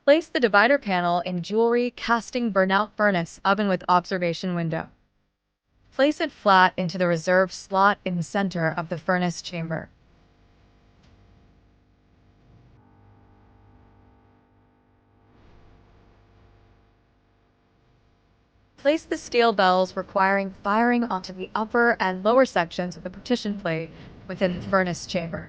Place the divider panel in jewelry casting burnout furnace oven with observation window. Place it flat into the reserve slot in the center of the furnace chamber. Place the steel bells requiring firing onto the upper and lower sections of the partition plate within the furnace chamber.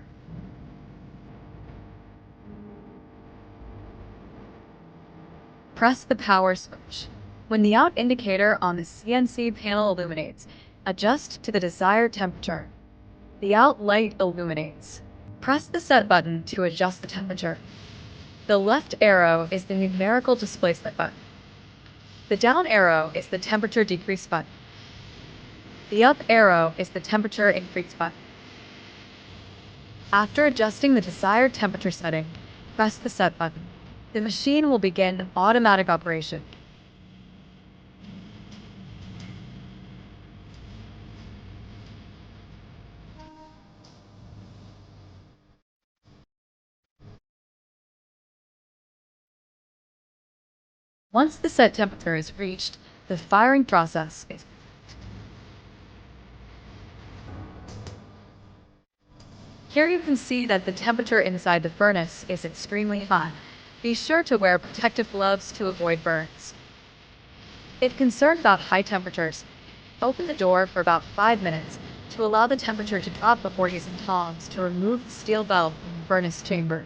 Press the power switch. When the out indicator on the CNC panel illuminates, adjust to the desired temperature. The out light illuminates. Press the set button to adjust the temperature. The left arrow is the numerical displacement button. The down arrow is the temperature decrease button. The up arrow is the temperature increase button. After adjusting the desired temperature setting, press the set button. The machine will begin automatic operation. Once the set temperature is reached, the firing process is. Here you can see that the temperature inside the furnace is extremely hot. Be sure to wear protective gloves to avoid burns. If concerned about high temperatures, open the door for about 5 minutes to allow the temperature to drop before using tongs to remove the steel belt from the furnace chamber.